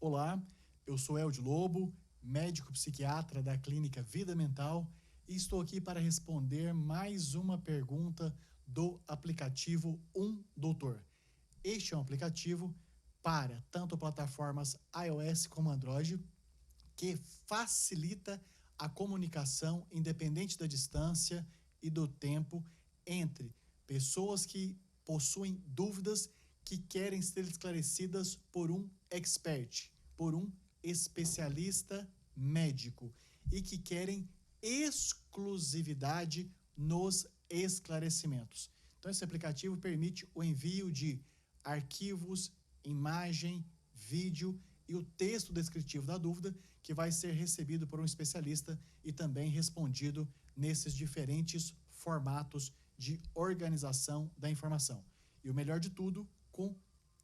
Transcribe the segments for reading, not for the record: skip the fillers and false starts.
Olá, eu sou Eldio Lobo, médico psiquiatra da Clínica Vida Mental e estou aqui para responder mais uma pergunta do aplicativo Doutor. Este é um aplicativo para tanto plataformas iOS como Android que facilita a comunicação independente da distância e do tempo entre pessoas que possuem dúvidas que querem ser esclarecidas por um expert, por um especialista médico e que querem exclusividade nos esclarecimentos. Então esse aplicativo permite o envio de arquivos, imagem, vídeo e o texto descritivo da dúvida, que vai ser recebido por um especialista e também respondido nesses diferentes formatos de organização da informação. E o melhor de tudo, com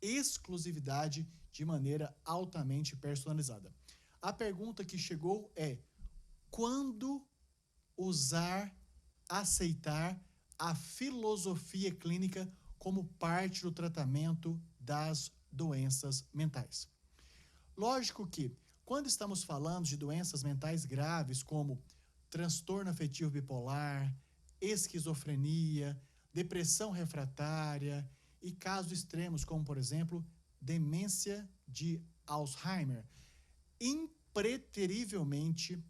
exclusividade de maneira altamente personalizada. A pergunta que chegou é: quando aceitar a filosofia clínica como parte do tratamento das doenças mentais? Lógico que, quando estamos falando de doenças mentais graves como transtorno afetivo bipolar, esquizofrenia, depressão refratária e casos extremos como, por exemplo, demência de Alzheimer, impreterivelmente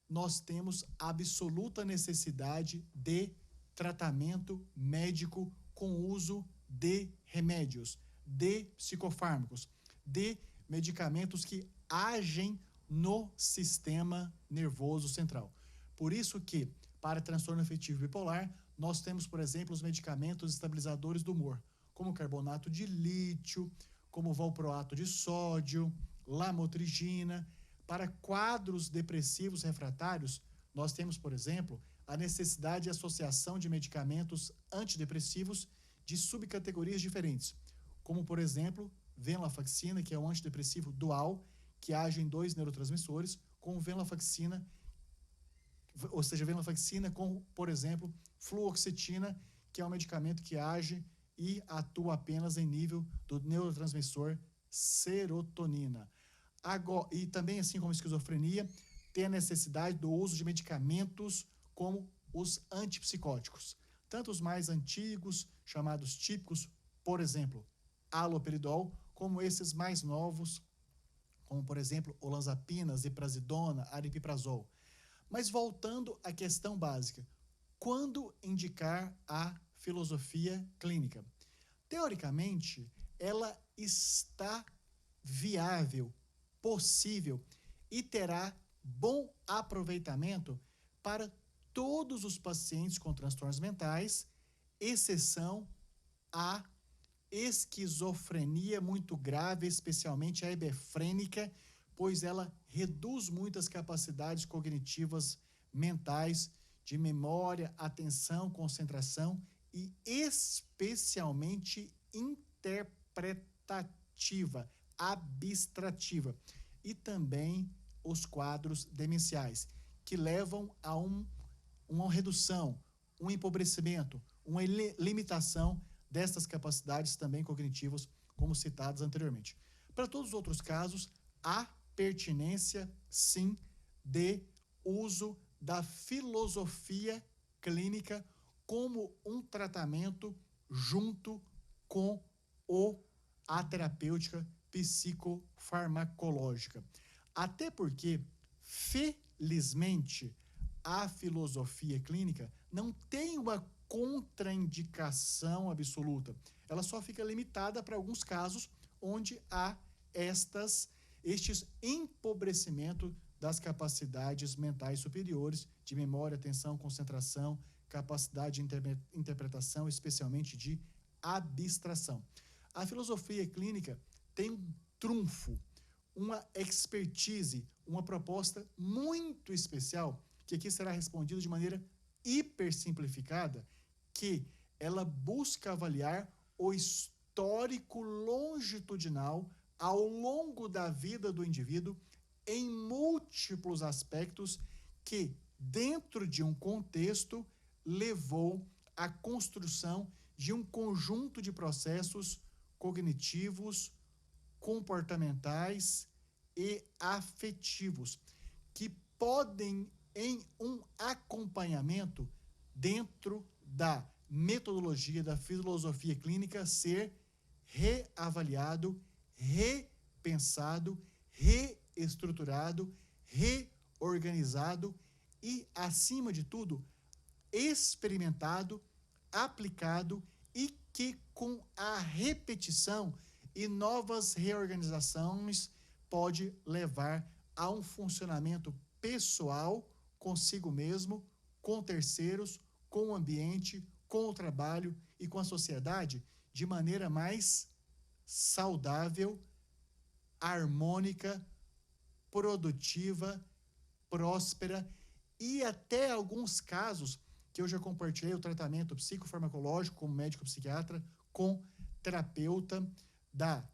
nós temos absoluta necessidade de tratamento médico com uso de remédios, de psicofármacos, de medicamentos que agem no sistema nervoso central. Por isso que, para transtorno afetivo bipolar, nós temos, por exemplo, os medicamentos estabilizadores do humor, como carbonato de lítio, como valproato de sódio, lamotrigina. Para quadros depressivos refratários, nós temos, por exemplo, a necessidade de associação de medicamentos antidepressivos de subcategorias diferentes, como, por exemplo, venlafaxina, que é um antidepressivo dual, que age em 2 neurotransmissores, com venlafaxina, ou seja, venlafaxina com, por exemplo, fluoxetina, que é um medicamento que age e atua apenas em nível do neurotransmissor serotonina. Agora, e também, assim como a esquizofrenia, tem a necessidade do uso de medicamentos como os antipsicóticos, tanto os mais antigos, chamados típicos, por exemplo, haloperidol, como esses mais novos, como, por exemplo, olanzapina, ziprasidona, aripiprazol. Mas voltando à questão básica, quando indicar a filosofia clínica? Teoricamente, ela está viável, possível e terá bom aproveitamento para todos os pacientes com transtornos mentais, exceção a esquizofrenia muito grave, especialmente a hebefrênica, pois ela reduz muito as capacidades cognitivas mentais de memória, atenção, concentração e especialmente interpretativa, abstrativa, e também os quadros demenciais, que levam a uma redução, um empobrecimento, uma limitação destas capacidades também cognitivas, como citadas anteriormente. Para todos os outros casos, há pertinência, sim, de uso da filosofia clínica como um tratamento junto com a terapêutica psicofarmacológica. Até porque, felizmente, a filosofia clínica não tem uma contraindicação absoluta. Ela só fica limitada para alguns casos onde há estes empobrecimento das capacidades mentais superiores de memória, atenção, concentração, capacidade de interpretação, especialmente de abstração. A filosofia clínica tem um trunfo, uma expertise, uma proposta muito especial, que aqui será respondida de maneira hipersimplificada, que ela busca avaliar o histórico longitudinal ao longo da vida do indivíduo em múltiplos aspectos que, dentro de um contexto, levou à construção de um conjunto de processos cognitivos, comportamentais e afetivos, que podem, em um acompanhamento dentro da metodologia da filosofia clínica, ser reavaliado, repensado, reestruturado, reorganizado e, acima de tudo, experimentado, aplicado e que, com a repetição e novas reorganizações, pode levar a um funcionamento pessoal consigo mesmo, com terceiros, com o ambiente, com o trabalho e com a sociedade de maneira mais saudável, harmônica, produtiva, próspera e até alguns casos que eu já compartilhei o tratamento psicofarmacológico como médico psiquiatra com terapeuta da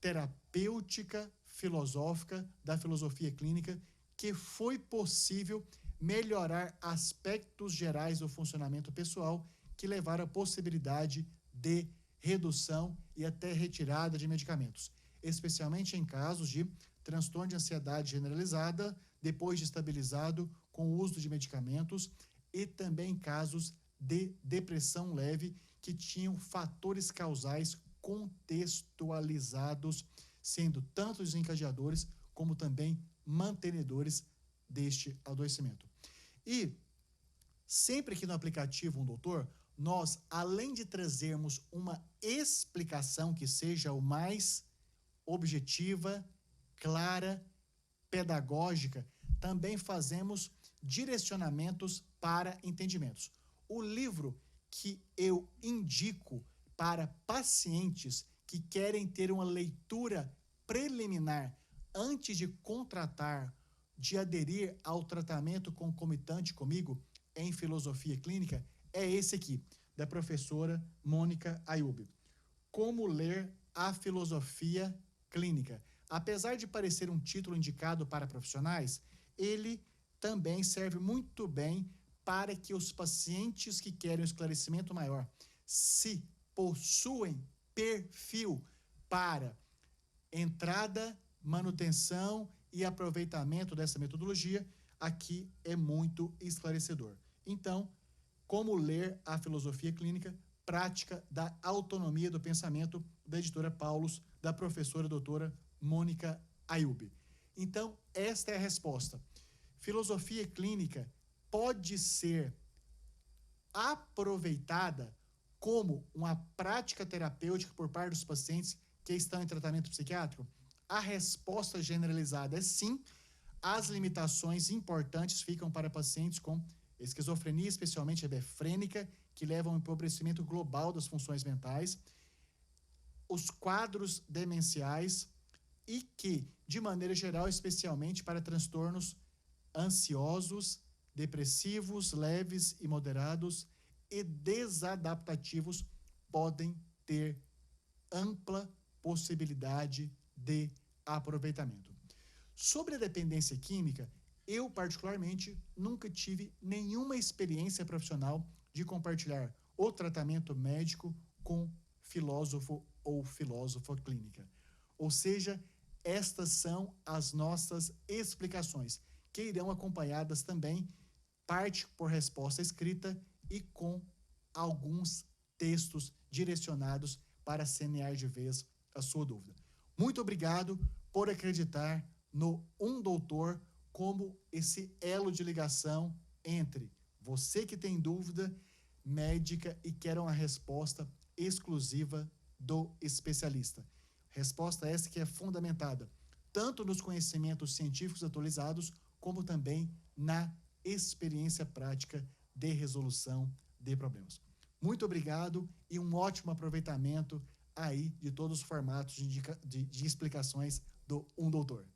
terapêutica filosófica, da filosofia clínica, que foi possível melhorar aspectos gerais do funcionamento pessoal que levaram à possibilidade de redução e até retirada de medicamentos, especialmente em casos de transtorno de ansiedade generalizada, depois de estabilizado com o uso de medicamentos, e também casos de depressão leve que tinham fatores causais contextualizados, sendo tanto desencadeadores como também mantenedores deste adoecimento. E sempre que no aplicativo Um Doutor, nós, além de trazermos uma explicação que seja o mais objetiva, clara, pedagógica, também fazemos direcionamentos para entendimentos. O livro que eu indico para pacientes que querem ter uma leitura preliminar antes de contratar, de aderir ao tratamento concomitante comigo em filosofia clínica, é esse aqui, da professora Mônica Ayub. Como ler a filosofia clínica. Apesar de parecer um título indicado para profissionais, ele também serve muito bem para que os pacientes que querem um esclarecimento maior, se possuem perfil para entrada, manutenção e aproveitamento dessa metodologia, aqui é muito esclarecedor. Então, como ler a filosofia clínica, prática da autonomia do pensamento, da editora Paulus, da professora doutora Mônica Ayub. Então, esta é a resposta. Filosofia clínica pode ser aproveitada como uma prática terapêutica por parte dos pacientes que estão em tratamento psiquiátrico? A resposta generalizada é sim. As limitações importantes ficam para pacientes com esquizofrenia, especialmente hebefrênica, que levam ao empobrecimento global das funções mentais, os quadros demenciais e que, de maneira geral, especialmente para transtornos ansiosos, depressivos, leves e moderados e desadaptativos, podem ter ampla possibilidade de aproveitamento. Sobre a dependência química, eu particularmente nunca tive nenhuma experiência profissional de compartilhar o tratamento médico com filósofo ou filósofa clínica. Ou seja, estas são as nossas explicações, que irão acompanhadas também, parte por resposta escrita e com alguns textos direcionados para sanear de vez a sua dúvida. Muito obrigado por acreditar no Um Doutor como esse elo de ligação entre você que tem dúvida médica e quer uma resposta exclusiva do especialista. Resposta essa que é fundamentada tanto nos conhecimentos científicos atualizados, como também na experiência prática de resolução de problemas. Muito obrigado e um ótimo aproveitamento aí de todos os formatos de explicações do Um Doutor.